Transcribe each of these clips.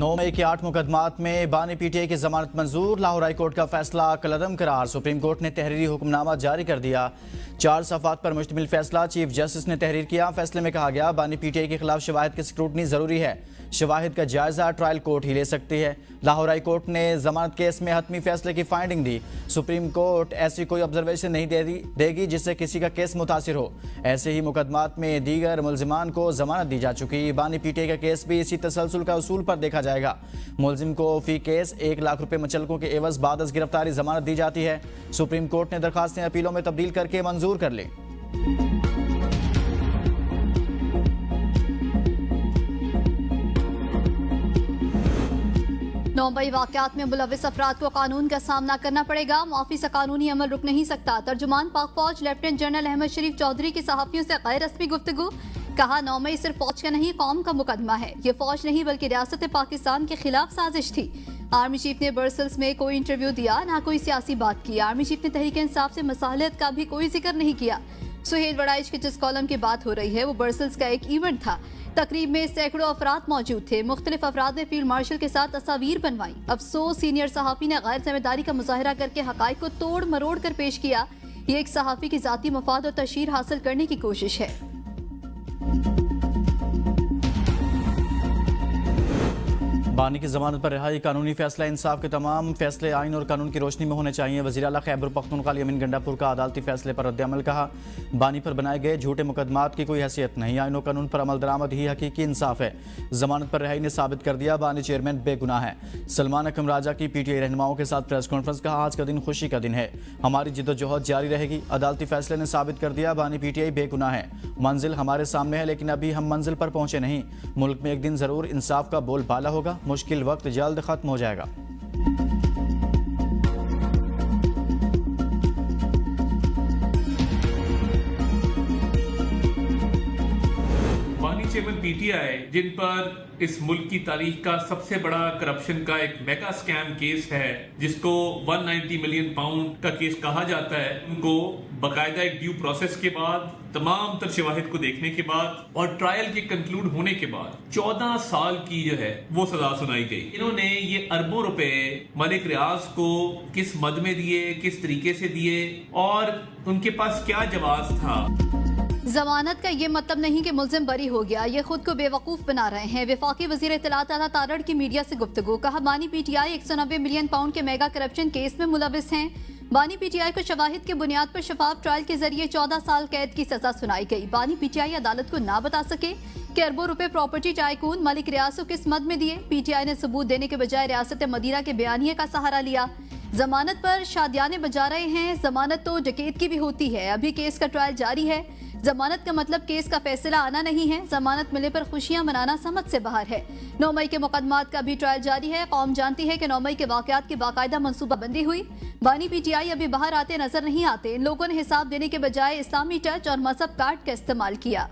9 मई के 8 मुकदमात में बानी पीटीआई की जमानत मंजूर। लाहौर हाई कोर्ट का फैसला कलअदम करार। सुप्रीम कोर्ट ने तहरीरी हुक्मनामा जारी कर दिया। 4 सफ़ात पर मुश्तमिल फैसला चीफ जस्टिस ने तहरीर किया। फैसले में कहा गया बानी पीटीआई के खिलाफ शवाहिद की स्क्रूटनी जरूरी है। शवाहिद का जायजा ट्रायल कोर्ट ही ले सकती है। लाहौर हाई कोर्ट ने जमानत केस में हतमी फैसले की फाइंडिंग दी। सुप्रीम कोर्ट ऐसी कोई ऑब्जर्वेशन नहीं देगी जिससे किसी का केस मुतासिर हो। ऐसे ही मुकदमात में दीगर मुलजिमान को जमानत दी जा चुकी। बानी पीटीआई का केस भी इसी तसलसल का उसूल पर देखा जाएगा। मुलजिम को फी केस 1 लाख रुपए मुचलकों के एवज बाद अज गिरफ्तारी जमानत दी जाती है। सुप्रीम कोर्ट ने दरखास्तें अपीलों में तब्दील करके मंजूर कर ली। नौबई वाकयात में मुलविस अफराद को कानून का सामना करना पड़ेगा। माफी से कानूनी अमल रुक नहीं सकता। तर्जुमान पाक फौज लेफ्टिनेंट जनरल अहमद शरीफ चौधरी की सहाफियों से गैर रस्मी गुफ्तगू। कहा 9 मई सिर्फ फौज का नहीं कौम का मुकदमा है। ये फौज नहीं बल्कि रियासत पाकिस्तान के खिलाफ साजिश थी। आर्मी चीफ ने ब्रसेल्स में कोई इंटरव्यू दिया, ना कोई सियासी बात की। आर्मी चीफ ने तहरीक इंसाफ से मसालियत का भी कोई जिक्र नहीं किया। सुहेल वड़ाइच के जिस कॉलम की बात हो रही है वो ब्रसेल्स का एक इवेंट था। तकरीब में सैकड़ों अफराद मौजूद थे। मुख्तलिफ अफराद ने फील्ड मार्शल के साथ तस्वीर बनवाई। अफसोस सीनियर सहाफी ने गैर जिम्मेदारी का मुजाहरा करके हकाइक को तोड़ मरोड़ कर पेश किया। ये एक सहाफी की जाती मफाद और तशहीर हासिल करने की कोशिश है। बानी की जमानत पर रिहाई कानूनी फैसला। इंसाफ के तमाम फैसले आइन और कानून की रोशनी में होने चाहिए। वज़ीर आला खैबर पख्तूनख्वा अमीन गंडापुर का अदालती फैसले पर रद्द-ए-अमल। कहा बानी पर बनाए गए झूठे मुकदमात की कोई हैसियत नहीं। आइन और कानून पर अमल दरामद ही हकीकी इंसाफ है। जमानत पर रिहाई ने साबित कर दिया बानी चेयरमैन बेगुनाह है। सलमान अकरम राजा की पीटीआई रहनुमाओं के साथ प्रेस कॉन्फ्रेंस। कहा आज का दिन खुशी का दिन है, हमारी जिद्दोजहद जारी रहेगी। अदालती फैसले ने साबित कर दिया बानी पीटीआई बेगुनाह है। मंजिल हमारे सामने है लेकिन अभी हम मंजिल पर पहुंचे नहीं। मुल्क में एक दिन जरूर इंसाफ का बोलबाला होगा। मुश्किल वक्त जल्द खत्म हो जाएगा। बानी चेयरमैन पीटीआई जिन पर इस मुल्क की तारीख का सबसे बड़ा करप्शन का एक मेगा स्कैम केस है, जिसको 190 मिलियन पाउंड का केस कहा जाता है, उनको बाकायदा एक ड्यू प्रोसेस के बाद, तमाम तर शवाहिद को देखने के बाद और ट्रायल के कंक्लूड होने के बाद 14 साल की जो है वो सजा सुनाई गई। इन्होंने ये अरबों रुपए मलिक रियाज को किस मद में दिए, किस तरीके से दिए और उनके पास क्या जवाब था। जमानत का ये मतलब नहीं कि मुलजिम बरी हो गया। ये खुद को बेवकूफ बना रहे हैं। वफाकी वजीर इत्तलात आला तारड़ की मीडिया से गुफ्तगू। कहा बानी पीटीआई 190 मिलियन पाउंड के मेगा करप्शन केस में मुलविस हैं। बानी पीटीआई को शवाहिद की बुनियाद पर शफाफ ट्रायल के जरिए 14 साल कैद की सजा सुनाई गई। बानी पीटीआई अदालत को ना बता सके कि अरबों रुपए प्रॉपर्टी टाइकून मलिक रियाज को किस मद में दिए। पीटीआई ने सबूत देने के बजाय रियासत मदीना के बयानिए का सहारा लिया। जमानत पर शादियाने बजा रहे हैं। जमानत तो डकैत की भी होती है। अभी केस का ट्रायल जारी है। जमानत का मतलब केस का फैसला आना नहीं है। जमानत मिलने पर खुशियां मनाना समझ से बाहर है। 9 मई के मुकदमात का भी ट्रायल जारी है। कौम जानती है कि 9 मई के वाकयात की बाकायदा मनसूबाबंदी हुई। बानी पीटीआई अभी बाहर आते नजर नहीं आते। इन लोगों ने हिसाब देने के बजाय इस्लामी टच और मजहब कार्ड का इस्तेमाल किया।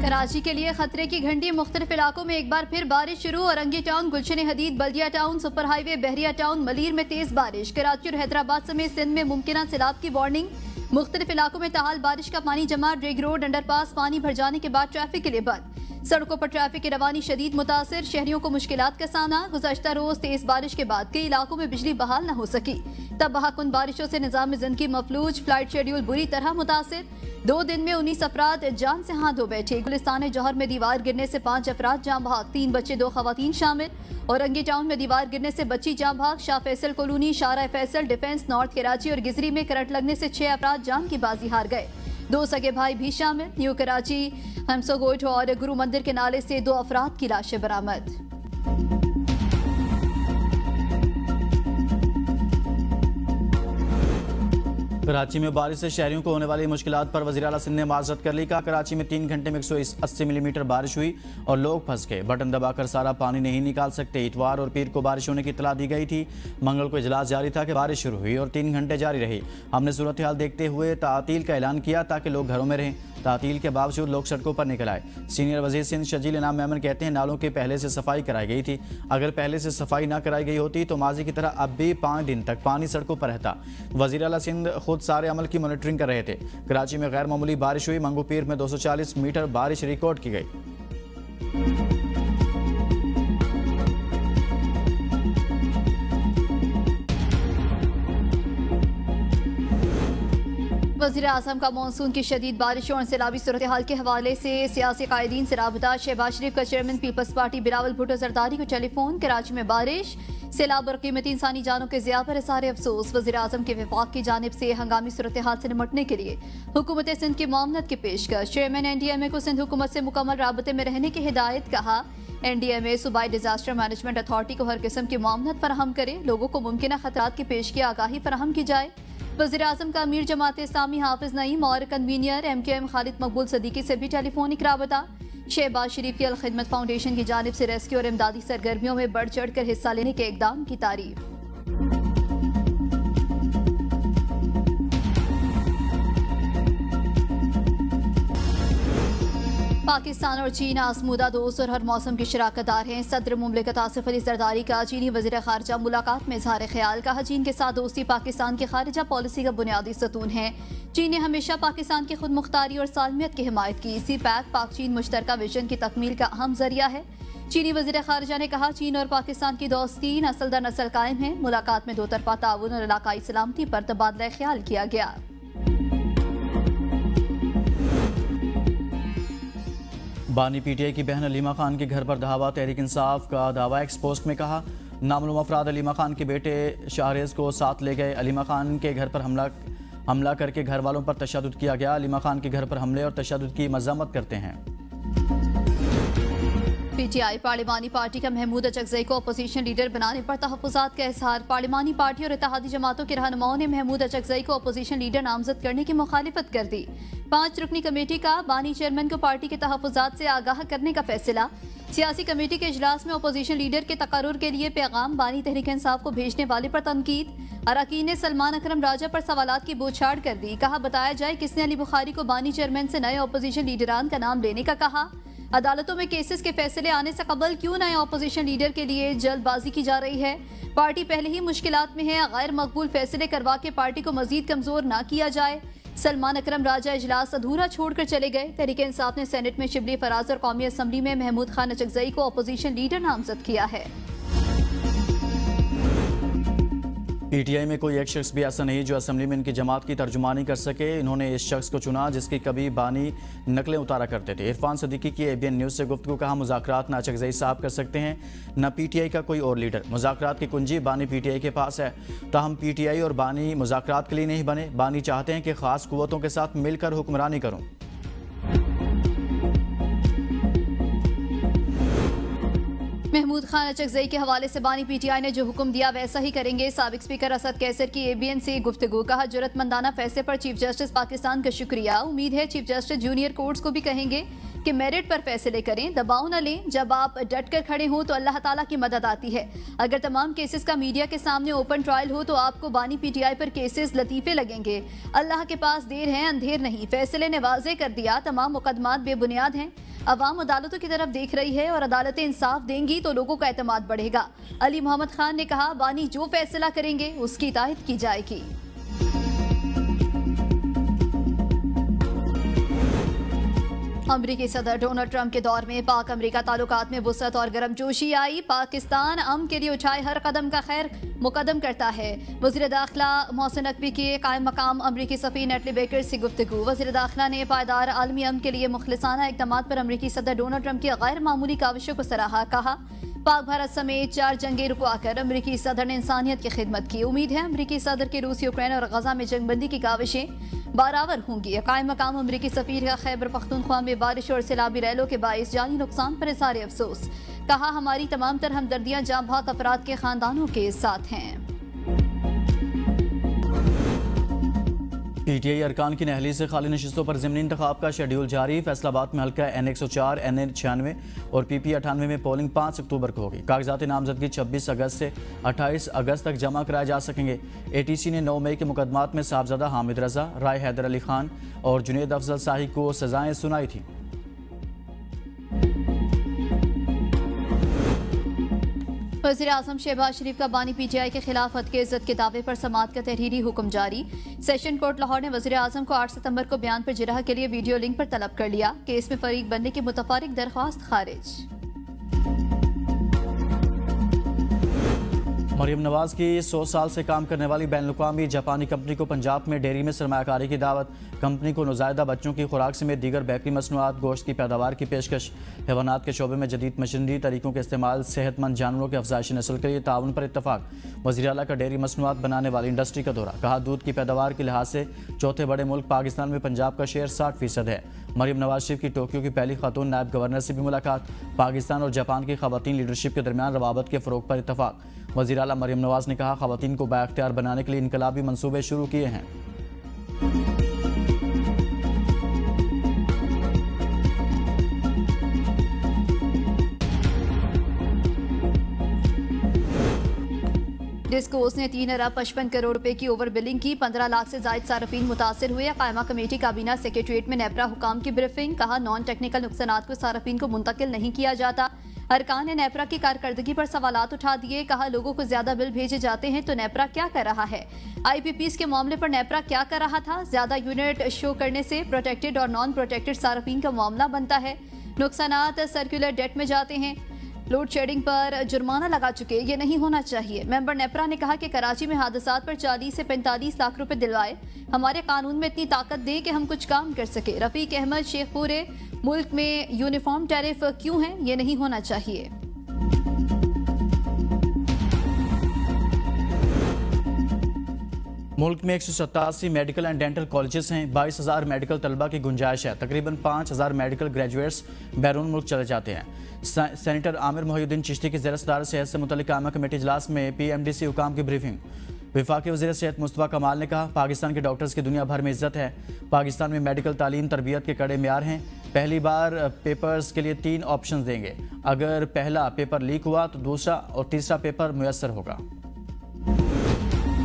कराची के लिए खतरे की घंटी। मुख्तलिफ इलाकों में एक बार फिर बारिश शुरू। औरंगी टाउन, गुलशन हदीद, बल्दिया टाउन, सुपर हाईवे, बहरिया टाउन, मलीर में तेज बारिश। कराची और हैदराबाद समेत सिंध में मुमकिन सैलाब की वार्निंग। मुख्तलिफ इलाकों में ताहाल बारिश का पानी जमा। रिग रोड अंडरपास पानी भर जाने के बाद ट्रैफिक के लिए बंद। सड़कों पर ट्रैफिक की रवानी शदीद मुतासिर। शहरियों को मुश्किलात का सामना। गुज़श्ता रोज तेज बारिश के बाद कई इलाकों में बिजली बहाल न हो सकी। तबाहकुन बारिशों से निज़ाम ज़िंदगी मफलूज। फ्लाइट शेड्यूल बुरी तरह मुतासिर। 2 दिन में 19 अफराद जान से हाथ धो बैठे। गुलिस्तान जौहर में दीवार गिरने से 5 अफराद जाँ भाग, 3 बच्चे 2 खवातीन शामिल। औरंगी टाउन में दीवार गिरने से बच्ची जाँ भाग। शाह फैसल कॉलोनी, शारा फैसल, डिफेंस, नॉर्थ कराची और गिजरी में करंट लगने से 6 अफराद जान की बाजी हार गए। 2 सगे भाई भी शामिल। न्यू कराची हमसोगोट और गुरु मंदिर के नाले से 2 अफराद की लाशें बरामद। कराची में बारिश से शहरियों को होने वाली मुश्किलात पर वज़ीर आला सिंध ने माज़रत कर ली। कहा कराची में 3 घंटे में 180 मिलीमीटर बारिश हुई और लोग फंस गए। बटन दबाकर सारा पानी नहीं निकाल सकते। इतवार और पीर को बारिश होने की इत्तला दी गई थी। मंगल को इजलास जारी था कि बारिश शुरू हुई और 3 घंटे जारी रही। हमने सूरत हाल देखते हुए तातील का ऐलान किया ताकि लोग घरों में रहें। तातील के बावजूद लोग सड़कों पर निकल आए। सीनियर वजीर सिंध शजील इनाम मेमन कहते हैं नालों की पहले से सफाई कराई गई थी। अगर पहले से सफाई ना कराई गई होती तो माजी की तरह अब भी 5 दिन तक पानी सड़कों पर रहता। वजीर आला सिंध खुद सारे अमल की मॉनिटरिंग कर रहे थे। कराची में गैर मामूली बारिश हुई। मंगू पीर में 240 मीटर बारिश रिकॉर्ड की गई। वज़ीर आज़म का मानसून की शदीद बारिशों और सैलाबी सूरत हाल के हवाले से सियासी कायदीन से राबता। शहबाज शरीफ का chairman peoples party Bilawal Bhutto Zardari को टेलीफोन। कराची में बारिश, सैलाब और कीमती इंसानी जानों के ज़िया पर इज़हार अफसोस। वज़ीर आज़म के विफाक की जानिब से हंगामी सूरत हाल से निपटने के लिए हुकूमत सिंध की मामलत की पेशकश। चेयरमैन NDMA को सिंध हुकूमत से मुकम्मल राबते में रहने की हिदायत। कहा NDMA सूबाई डिजास्टर मैनेजमेंट अथॉरिटी को हर किस्म की मामलत फराहम करे। लोगों को मुमकिन खतरात की पेश की आगाही फराहम की जाए। वज़ीर आज़म का अमीर जमात इस्लामी हाफिज नईम और कन्वीनियर MKM खालिद मकबूल सदीकी से भी टेलीफोनिक राबता। शहबाज शरीफ की अल खिदमत फाउंडेशन की जानिब से रेस्क्यू और इमदादी सरगर्मियों में बढ़ चढ़ कर हिस्सा लेने के इकदाम की तारीफ। पाकिस्तान और चीन आजमूदा दोस्त और हर मौसम की शराकतदार हैं। सदर मुमलिकत आसिफ अली जरदारी का चीनी वज़ीर खारजा मुलाकात में इज़हार ख्याल। कहा चीन के साथ दोस्ती पाकिस्तान की खारिजा पॉलिसी का बुनियादी सतून है। चीन ने हमेशा पाकिस्तान की खुद मुख्तारी और सालमियत की हिमायत की। CPAC पाक चीन मुश्तरका विजन की तकमील का अहम जरिया है। चीनी वज़ीर खारजा ने कहा चीन और पाकिस्तान की दोस्ती नस्ल दर नस्ल कायम है। मुलाकात में 2 तरफा ताउन और इलाकाई सलामती पर तबादला ख्याल किया गया। बानी PTI की बहन अलीमा खान के घर पर धावा। तहरीक इंसाफ का दावा। एक्स पोस्ट में कहा नामालूम अफराद अलीमा खान के बेटे शाहरेज को साथ ले गए। अलीमा खान के घर पर हमला करके घर वालों पर तशद्दुद किया गया। अलीमा खान के घर पर हमले और तशद्दुद की मज़म्मत करते हैं। PTI पार्लिमानी पार्टी का महमूद अचकज़ई को अपोजिशन लीडर बनाने पर तहफ़्फ़ुज़ात का इज़हार। पार्लिमानी पार्टी और इत्तेहादी जमातों के रहनुमाओं ने महमूद अचकज़ई को अपोजिशन लीडर नामजद करने की मुखालिफत कर दी। 5 रुकनी कमेटी का बानी चेयरमैन को पार्टी के तहफ़्फ़ुज़ात से आगाह करने का फैसला। सियासी कमेटी के इजलास में अपोजिशन लीडर के तकर्रुर के लिए पैगाम। बानी तहरीक इंसाफ को भेजने वाले पर तनकीद। अरकान ने सलमान अकरम राजा पर सवालात की बौछार कर दी। कहा बताया जाए किसने अली बुखारी को बानी चेयरमैन से नए अपोजिशन लीडरान का नाम लेने का कहा। अदालतों में केसेस के फैसले आने से कबल क्यों नए अपोजिशन लीडर के लिए जल्दबाजी की जा रही है। पार्टी पहले ही मुश्किलात में है। गैर मकबूल फैसले करवा के पार्टी को मजीद कमजोर ना किया जाए। सलमान अकरम राजा इजलास अधूरा छोड़कर चले गए। तहरीक इंसाफ ने सेनेट में शिबली फराज और कौमी असम्बली में महमूद खान अचकज़ई को अपोजिशन लीडर नामजद किया है। PTI में कोई एक शख्स भी ऐसा नहीं जो असम्बली में इनकी जमात की तर्जुमानी कर सके। इन्होंने इस शख्स को चुना जिसकी कभी बानी नकलें उतारा करते थे। इरफान सदीकी की ABN न्यूज़ से गुफ्तगू। कहा मुज़ाकरात न अचकज़ई साहब कर सकते हैं न PTI का कोई और लीडर। मुज़ाकरात की कुंजी बानी PTI के पास है। ताहम PTI और बानी मुज़ाकरात के लिए नहीं बने। बानी चाहते हैं कि ख़ास कुव्वतों के साथ मिलकर हुक्मरानी करूँ। महमूद खान अचकज़ई के हवाले से बानी PTI ने जो हुक्म दिया वैसा ही करेंगे। साबिक स्पीकर असद कैसर की ABN से गुफ्तगू। कहा जुर्रतमंदाना फैसले पर चीफ जस्टिस पाकिस्तान का शुक्रिया। उम्मीद है चीफ जस्टिस जूनियर कोर्ट्स को भी कहेंगे कि मेरिट पर फैसले करें, दबाव न लें। जब आप डट कर खड़े हों तो अल्लाह ताला की मदद आती है। अगर तमाम केसेस का मीडिया के सामने ओपन ट्रायल हो तो आपको बानी PTI पर केसेस लतीफ़े लगेंगे। अल्लाह के पास देर है अंधेर नहीं। फैसले ने वाज़े कर दिया तमाम मुकदमात बेबुनियाद हैं। अवाम अदालतों की तरफ देख रही है और अदालतें इंसाफ देंगी तो लोगों का एतमाद बढ़ेगा। अली मोहम्मद खान ने कहा बानी जो फैसला करेंगे उसकी इताअत की जाएगी। अमरीकी सदर डोनाल्ड ट्रंप के दौर में पाक अमरीका ताल्लुकात में वुसअत और गर्मजोशी आई। पाकिस्तान अमन के लिए उठाए हर कदम का खैर मुकदम करता है। वज़ीर दाखिला मोहसिन नकवी के कायम मकाम अमरीकी सफ़ीर नेटली बेकर से गुफ्तगू। वज़ीर दाखिला ने पायदार आलमी अमन के लिए मुखलिसाना इक़दामात पर अमरीकी सदर डोनाल्ड ट्रंप की गैर मामूली काविशों को सराहा। कहा पाक भारत समेत 4 जंगें रुकवाकर अमरीकी सदर ने इंसानियत की खिदमत की। उम्मीद है अमरीकी सदर की रूस यूक्रेन और गजा में जंगबंदी की काविशें बारावर होंगी। कायम मकाम अमरीकी सफ़ीर का खैबर पख्तूनख्वा में बारिश और सैलाबी रैलों के बाइस जानी नुकसान पर इज़हार अफसोस। कहा हमारी तमाम तर हमदर्दियाँ जाँ भाग अफराद के खानदानों के साथ हैं। PTI अरकान की नहली से खाली नशिस्तों पर ज़िमनी इंतखाब का शेड्यूल जारी। फैसलाबाद में हल्का N104, N96 और PP 98 में पोलिंग 5 अक्टूबर को होगी। कागजात नामजदगी 26 अगस्त से 28 अगस्त तक जमा कराए जा सकेंगे। ATC ने 9 मई के मुकदमात में साहबजादा हामिद रजा, राय हैदर अली खान और जुनेद अफजल शाही को सजाएं सुनाई थी। वज़ीर आज़म शहबाज शरीफ का बानी PTI के खिलाफ हद के इज्जत के दावे पर समाअत का तहरीरी हुक्म जारी। सेशन कोर्ट लाहौर ने वज़ीर आज़म को 8 सितंबर को बयान पर जिरह के लिए वीडियो लिंक पर तलब कर लिया। केस में फरीक बनने की मुतफारिक दरख्वास्त खारिज। मरियम नवाज की 100 साल से काम करने वाली बैनुल-अक़वामी जापानी कंपनी को पंजाब में डेयरी में सरमायाकारी की दावत। कंपनी को नौज़ायदा बच्चों की खुराक समेत दीगर बेकरी मसनूआत, गोश्त की पैदावार की पेशकश, हैवानात के शोबे में जदीद मशीनरी तरीकों के इस्तेमाल, सेहतमंद जानवरों के अफजाइश नस्ल के लिए ताउन पर इत्तफाक। वज़ीर आला का डेयरी मसनूआत बनाने वाली इंडस्ट्री का दौरा। कहा, दूध की पैदावार के लिहाज से चौथे बड़े मुल्क पाकिस्तान में पंजाब का शेयर 60% है। मरियम नवाज शरीफ की टोक्यो की पहली खातून नायब गवर्नर से भी मुलाकात। पाकिस्तान और जापान की खवातीन लीडरशिप के दरमियान रवाबत के फ़रोग पर इत्तफाक। वज़ीर आला मरियम नवाज ने कहा, खवातीन को बाइख्तियार बनाने के लिए इनकलाबी मंसूबे शुरू किए हैं। डिस्कोर्स ने 3 अरब 55 करोड़ रुपए की ओवर बिलिंग की। 15 लाख से जायद सार्फिन मुतासिर हुए। कायमा कमेटी काबीना सेक्रेटरीट में नेपरा हुकाम की ब्रीफिंग। कहा, नॉन टेक्निकल नुकसानात को सार्फिन को मुंतकिल नहीं किया जाता। अरकान ने नेपरा की कारकर्दगी पर सवालात उठा दिए। कहा, लोगों को ज्यादा बिल भेजे जाते हैं तो नेपरा क्या कर रहा है। IPPs के मामले पर नेपरा क्या कर रहा था। ज्यादा यूनिट शो करने से प्रोटेक्टेड और नॉन प्रोटेक्टेड सार्फिन का मामला बनता है। नुकसानात सर्कुलर डेट में जाते हैं। लोड शेडिंग पर जुर्माना लगा चुके, ये नहीं होना चाहिए। मेंबर नेपरा ने कहा कि कराची में हादसात पर 40 से 45 लाख रुपए दिलवाए। हमारे कानून में इतनी ताकत दें कि हम कुछ काम कर सके। रफीक अहमद शेख, पूरे मुल्क में यूनिफॉर्म टैरिफ क्यों है, ये नहीं होना चाहिए। मुल्क में 187 मेडिकल एंड डेंटल कॉलेजेस हैं। 22,000 मेडिकल तलबा की गुंजाइश है। तकरीबन 5,000 मेडिकल ग्रेजुएट्स बैरून मुल्क चले जाते हैं। सेनेटर आमिर मोहिउद्दीन चिश्ती की ज़ेर-ए-सदारत सेहत से मुतल्लिक़ कायमा कमेटी इजलास में PMDC हुकाम की ब्रीफिंग। वफाकी वज़ीर सेहत मुस्तफ़ा कमाल ने कहा, पाकिस्तान के डॉक्टर्स की दुनिया भर में इज्जत है। पाकिस्तान में मेडिकल तालीम तरबियत के कड़े मेयार हैं। पहली बार पेपर्स के लिए 3 ऑप्शन देंगे। अगर पहला पेपर लीक हुआ तो दूसरा और तीसरा पेपर मुयस्सर होगा।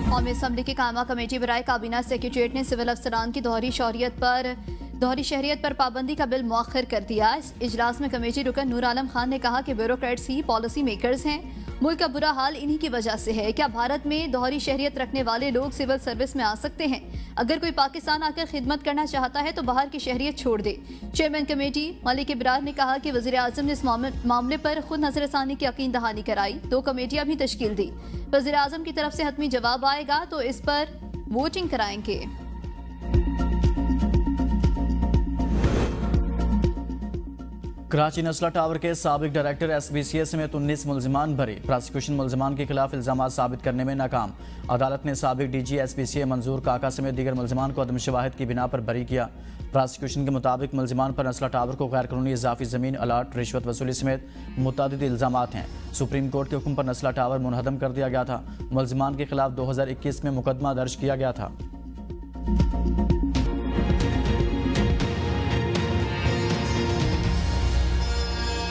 कौमी असम्बली की कायमा कमेटी बराए काबीना सेक्रेटरीट ने सिविल अफसरान की दोहरी शहरियत पर पाबंदी का बिल मौखर कर दिया। इस इजलास में कमेटी रुकन नूर आलम खान ने कहा कि ब्यूरोक्रेट्स ही पॉलिसी मेकर्स हैं। मुल्क का बुरा हाल इन्हीं की वजह से है। क्या भारत में दोहरी शहरियत रखने वाले लोग सिविल सर्विस में आ सकते हैं? अगर कोई पाकिस्तान आकर खिदमत करना चाहता है तो बाहर की शहरियत छोड़ दे। चेयरमैन कमेटी मलिक इब्रार ने कहा कि वज़ीर आज़म ने इस मामले पर खुद नजरसानी की यकीन दहानी कराई। 2 कमेटियां भी तश्कील दी। वज़ीर आज़म की तरफ से हतमी जवाब आएगा तो इस पर वोटिंग कराएंगे। कराची नस्ला टावर के साबिक डायरेक्टर SBCA समेत 19 मुलजिमान भरे। प्रोसिक्यूशन मुलजिमान के खिलाफ इल्जामात साबित करने में नाकाम। अदालत ने साबिक DG SBCA मंजूर काका समेत दीगर मुलजिमान को अदम शवाहिद की बिना पर बरी किया। प्रोसिक्यूशन के मुताबिक मुलजिमान पर नस्ला टावर को गैर कानूनी इजाफी ज़मीन अलाट, रिश्वत वसूली समेत मुतअद्दिद इल्जामात हैं। सुप्रीम कोर्ट के हुक्म पर नस्ला टावर मुनहदम कर दिया गया था। मुलजिमान के खिलाफ 2021 में मुकदमा दर्ज किया गया था।